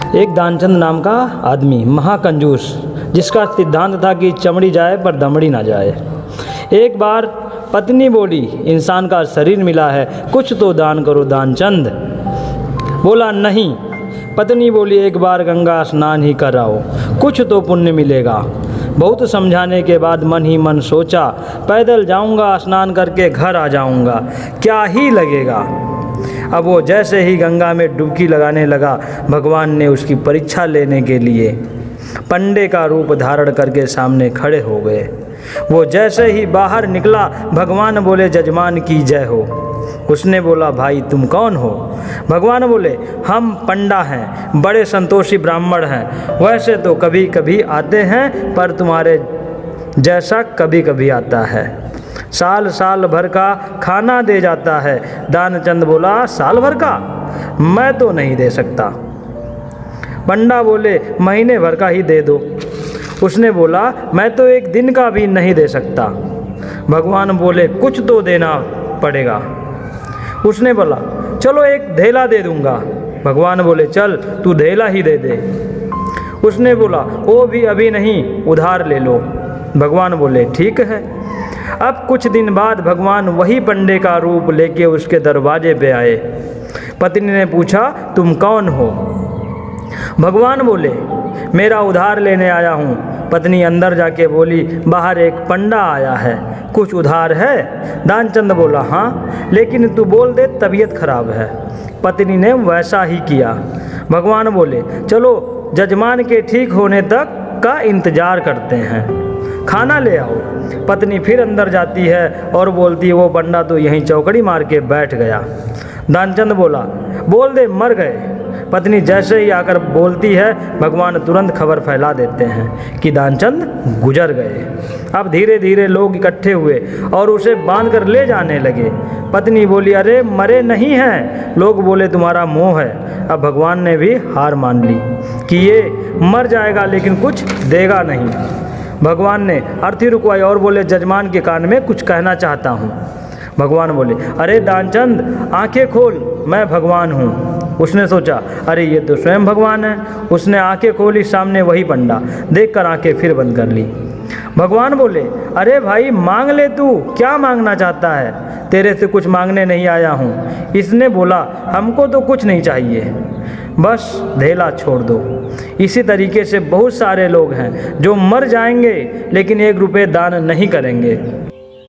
एक दानचंद नाम का आदमी महाकंजूस, जिसका सिद्धांत था कि चमड़ी जाए पर दमड़ी ना जाए। एक बार पत्नी बोली, इंसान का शरीर मिला है, कुछ तो दान करो दानचंद। बोला नहीं। पत्नी बोली, एक बार गंगा स्नान ही कर आओ, कुछ तो पुण्य मिलेगा। बहुत समझाने के बाद मन ही मन सोचा, पैदल जाऊंगा, स्नान करके घर आ जाऊंगा, क्या ही लगेगा। अब वो जैसे ही गंगा में डुबकी लगाने लगा, भगवान ने उसकी परीक्षा लेने के लिए पंडे का रूप धारण करके सामने खड़े हो गए। वो जैसे ही बाहर निकला, भगवान बोले, जजमान की जय हो। उसने बोला, भाई तुम कौन हो? भगवान बोले, हम पंडा हैं, बड़े संतोषी ब्राह्मण हैं। वैसे तो कभी कभी आते हैं, पर तुम्हारे जैसा कभी कभी आता है। साल साल भर का खाना दे जाता है। दानचंद बोला, साल भर का? मैं तो नहीं दे सकता। पंडा बोले, महीने भर का ही दे दो। उसने बोला, मैं तो एक दिन का भी नहीं दे सकता। भगवान बोले, कुछ तो देना पड़ेगा। उसने बोला, चलो एक धेला दे दूंगा। भगवान बोले, चल तू धेला ही दे दे। उसने बोला, वो भी अभी नहीं, उधार ले लो। भगवान बोले, ठीक है। अब कुछ दिन बाद भगवान वही पंडे का रूप लेके उसके दरवाजे पे आए। पत्नी ने पूछा, तुम कौन हो? भगवान बोले, मेरा उधार लेने आया हूँ। पत्नी अंदर जाके बोली, बाहर एक पंडा आया है, कुछ उधार है? दानचंद बोला, हाँ, लेकिन तू बोल दे तबीयत खराब है। पत्नी ने वैसा ही किया। भगवान बोले, चलो जजमान के ठीक होने तक का इंतजार करते हैं, खाना ले आओ। पत्नी फिर अंदर जाती है और बोलती है, वो पंडा तो यहीं चौकड़ी मार के बैठ गया। दानचंद बोला, बोल दे मर गए। पत्नी जैसे ही आकर बोलती है, भगवान तुरंत खबर फैला देते हैं कि दानचंद गुजर गए। अब धीरे धीरे लोग इकट्ठे हुए और उसे बांधकर ले जाने लगे। पत्नी बोली, अरे मरे नहीं हैं। लोग बोले, तुम्हारा मोह है। अब भगवान ने भी हार मान ली कि ये मर जाएगा लेकिन कुछ देगा नहीं। भगवान ने अर्थी रुकवाई और बोले, जजमान के कान में कुछ कहना चाहता हूँ। भगवान बोले, अरे दानचंद आंखें खोल, मैं भगवान हूँ। उसने सोचा, अरे ये तो स्वयं भगवान है। उसने आंखें खोली, सामने वही पंडा। देखकर आंखें फिर बंद कर ली। भगवान बोले, अरे भाई मांग ले, तू क्या मांगना चाहता है? तेरे से कुछ मांगने नहीं आया हूँ। इसने बोला, हमको तो कुछ नहीं चाहिए, बस धेला छोड़ दो। इसी तरीके से बहुत सारे लोग हैं जो मर जाएंगे लेकिन 1 रुपये दान नहीं करेंगे।